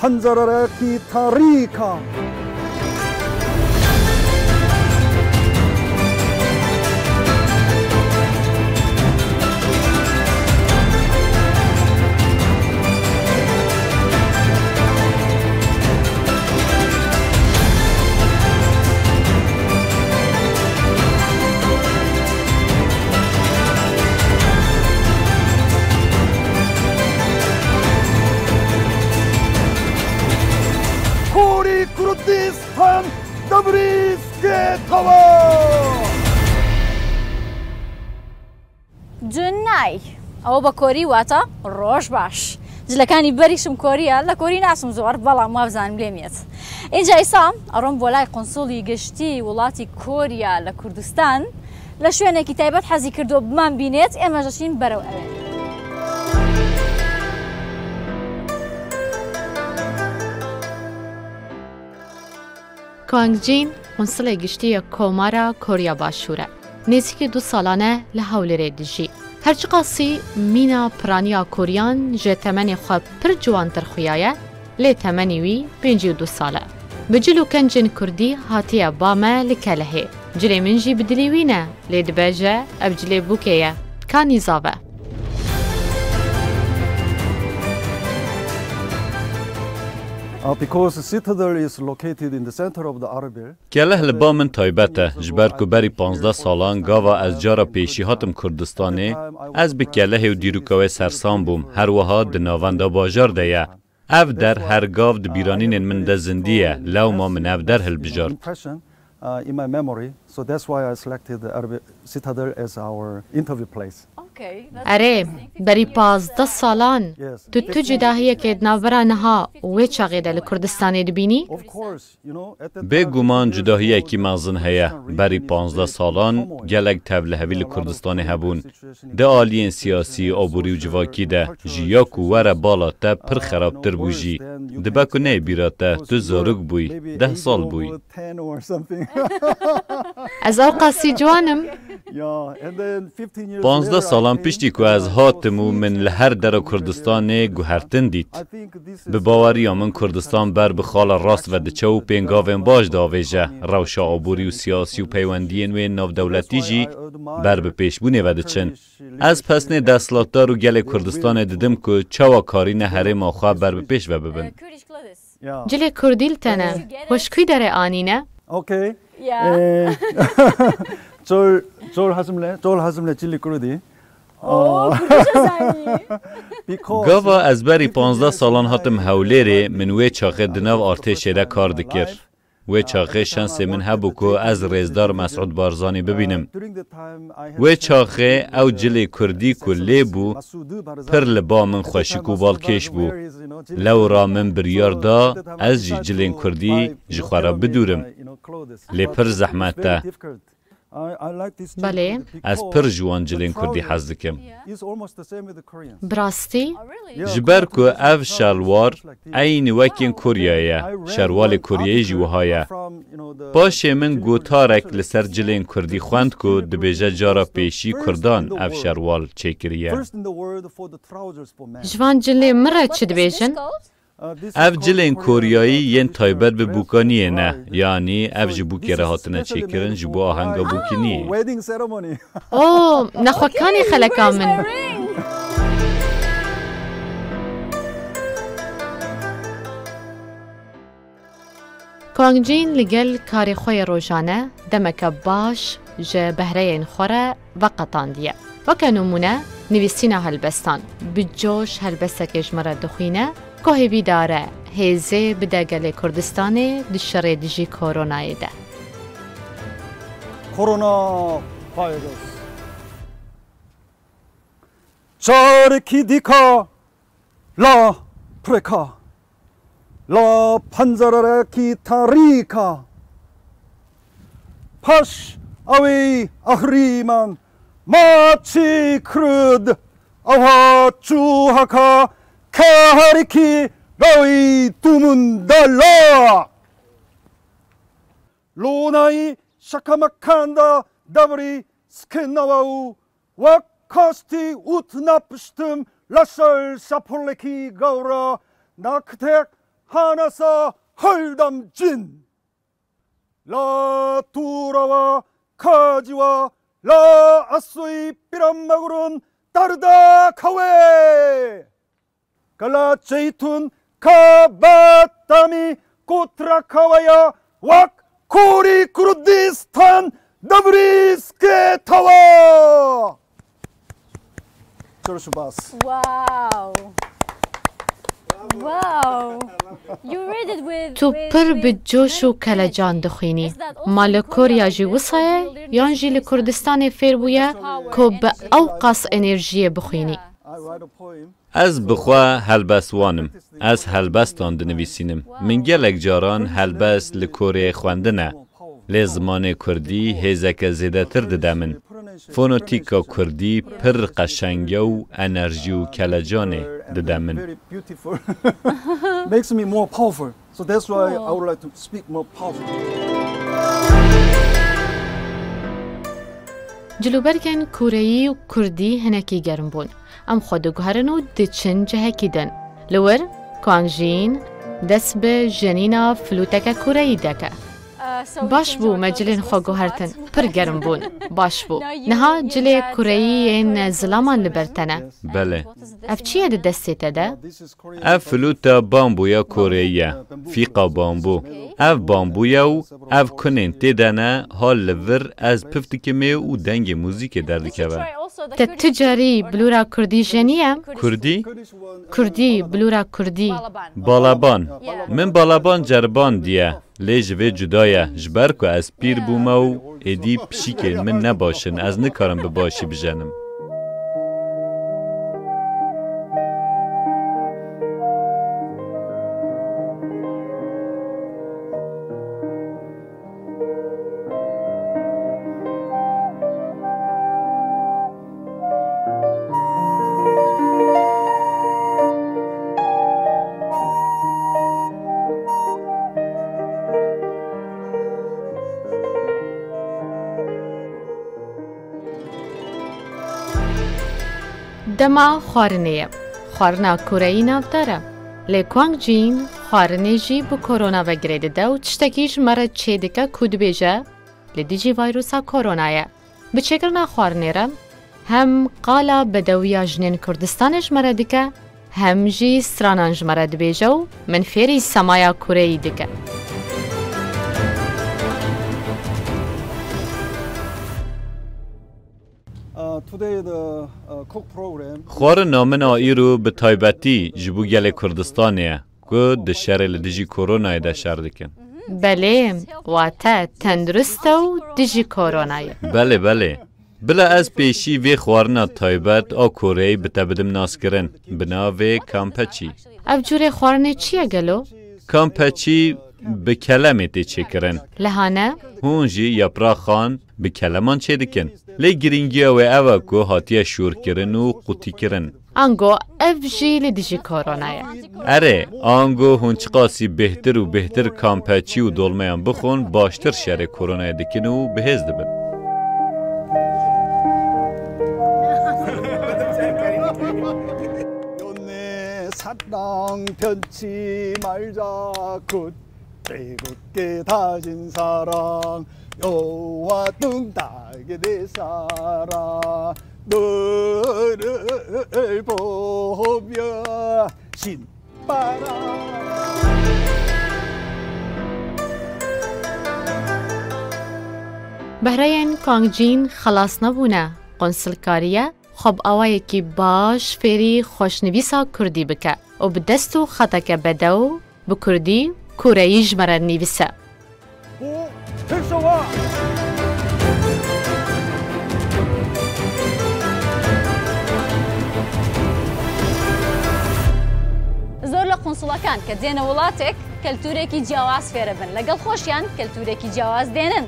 판자라라키 타리카 کردستان تبریز تاوا جنای او با کوری واتا روش باش جلکانی بریشم کوریه لکوری ناسم زور بالا ما بزنم لیمیت اینجا ایسام آرام بالای قنصلی گشتی ولاتی کوریا لکردستان لشوینه کتابت حزی کردو بمان بینیت اما جاشین برو اوه کوانگجین قنصل گشتی کومارا کوریا باشوره نزدیک 2 سالانه لهولره دجی هرچی قاسی مینا پرانیا کوریان جه تمنی خواب پر جوان ترخویایه لی تمنی وی 52 ساله بجلو کنجن کردی هاتیه بامه لکلهه جلی منجی بدلیوینه لی دبجه ابجلی بوکیه کانی زاوه Because Citadel is located in the center of the Arbil. گله لبا من تایبته جبر کو بری 15 سالان گاوا از جارا پیشی هاتم کردستانی از بکله و دیروکاوی سرسان بوم هر وها دناوندا باجار دیا اف در هر گاو دبیرانین من ده زندیه لو ما من اف در هل بجار In my memory, so that's why I selected the Arbil Citadel as our interview place. اره بری 15 سالان تو جداهیه که ناورا نها وی چاقیده لکردستانی دبینی؟ بگومان جداهیه که مغزن هیا بری 15 سالان گلک تبله هوی لکردستانی هبون ده آلین سیاسی آبوری و جواکی ده جیاکو وره بالا تا پر خرابتر بوجی ده بکو نه بیراته تو زارگ بوی 10 سال بوی از اوقاسی جوانم 15 سالان پیشتی که از هاتمو من لهر در کردستان گوهرتن دید. به باوری من کردستان بر بخال راست و دچه و پینگاوین باش داویجه روشا آبوری و سیاسی و پیوندین و ناو دولتی جی بر به پیشبونه و دچن. از پسن دستلاتدار و گل کردستان دیدم که چوا کاری نهره ما خواه بر به پیش و ببن. جلی کردیل تنه وشکوی داره آنینه؟ اوکی. جول هزمله جلی کردی. گاوا از بری 15 سالان هاتم هولیره من وی چاقه دناو ارتش را کار دکر. وی چاقه شانس من هبو که از رزدار مسعود بارزانی ببینم. وی چاقه او جلی کردی کلی بو پر لبا من خوشکو بالکش بو. لو را من بریار دا از جلین کردی جخوارا بدورم. لی پر زحمت بله از پر جوان جلین کردی حز دکم براستی؟ جبر که اف شلوار این وکین کوریایه شروال کوریایی جوهایه باشه من گوتارک لسر جلین کردی خواند که دبیجه جارا پیشی کردان اف شروال چکریه جوان جلی مره چه دبیجن؟ اف جلین کوریایی ین تایبت به بوکانیه نه یعنی اف جبوکی را هاتنه چکرن جبو آهنگا بوکی نیه اوه نخوکانی خلکا من کوانگجین لگل کاری خوی روشانه دمک باش جه بهره این خوره و قطاندیه وکه نمونه نویسینا هلبستان بجوش هلبسته کشمره دخوینه که بیداره هیزه بده گل کردستان دشره دیجی کورونای ده کرونا ویروس چارکی دیکا لا پرکا لا پنجرکی تاریکا پاش اوی اخریمان ماچی کرد اوها چوهکا کهارکی روی تومندالا لونای شکمکاندا دبری سکناواو و کاستی اوت نپشتم لسل سپولکی گورا نکتک 하나사 헐담진 라 두라와 카지와 라 아소이 삐람마구른 따르다 카웨 갈라 제이툰 카바타미 고트라카와야 왁 코리 쿠르디스탄 나브리스케 타와 조르슈바스 واو واو you read it with تو پر به جوش و کلجان دخوینی مال کوریا جی وصایه یان جی لکردستان فیر بویه که به اوقاس انرژی بخوینی از بخوا هلبسوانم از هلبستان دنویسینم من گلک جاران هلبست لکوری خوندنه لزمان کردی هیزک زیده تر ددمن فونوتیکا کردی پر قشنگه و انرژی و کلجانه ددمن makes me more powerful so that's why I would like to speak more powerful جلوبرگن کوره‌ای و کردی هنکی گرم بون ام خود گوهرن و دچن جهکی دن لور کانجین دست به جنینا فلوتک کوره‌ای دکه باش بو مجلین خو گوهرتن پر گرم بون باش بو نها جلی کوره‌ای این زلامان لبرتنه بله اف چیه ده دستیته ده؟ اف فلوتا بامبویا کوریه فیقا بامبو اف بامبویا و اف کنین تیدنه حال لور از پفتکمه و دنگ موزیک دردکوه تجاری بلورا کردی جنیه؟ کردی؟ کردی بلورا کردی بالابان من بالابان جربان دیه لیج و جدایه جبر که از پیر بومه و ایدی پشیکل من نباشن از نکارم به باشی بجنم دما خوارنه خوارنا کوره‌ای نافداره لکوانگ جین خوارنه جی بو کرونا و گریده ده و تشتکیش مرد چه دکه کود بیجه لدیجی ویروسا کرونایه بچگرنا خوارنه رم هم قالا بدویا جنین کردستانش مرد دکه هم جی سرانانج مرد بیجه و من فیری سمایا کوره‌ای دکه خوار نامن آئی رو به تایبتی جبو گل کردستانیه که ده شر لدیجی کرونای ده شر دکن بله واتا تندرسته و دیجی کرونای بله بله بلا از پیشی وی خوارنا تایبت آ کوری بتبدم ناس کرن بنا وی کامپچی اف جور خوارنه چیه گلو؟ کامپچی به کلمه تی چه کرن لحانه؟ هونجی یپرا خان به کلمان چه دکن لی گرینگی و اوه که هاتیه شور کرن و قوطی کرن انگو اف جی لدیجی کرونایه اره آنگو هونچ قاسی بهتر و بهتر کامپچی و دولمهان بخون باشتر شر کرونای دکن و بهز دبن 사랑 변치 말자 굳게 다진 사랑 여와 뚱따게 내 사랑 너를 보며 신바람 بهرین کانگجین خلاص نبونه قنسلکاریه خب اوایی که باش فری خوشنویسا کردی بکه و به دستو خطا که بدو به کردی کوره‌ای جمره نویسه زۆر لە قونسڵەکان کە دێنە وڵاتێک کەلتورێکی جیاواز فێرە بن لەگەڵ خۆشیان کەلتورێکی جیاواز دێنن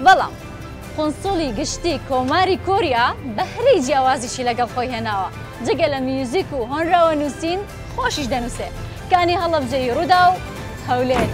بەڵام قونسڵی گشتی کۆماری کوریا بەهرەی جیاوازیشی لەگەڵ خۆی هێناوە جگە لە میوزیک و هۆنراوە نووسین خۆشیش دەنووسێ کانی هەڵەبجەی ڕوودا و هەولێر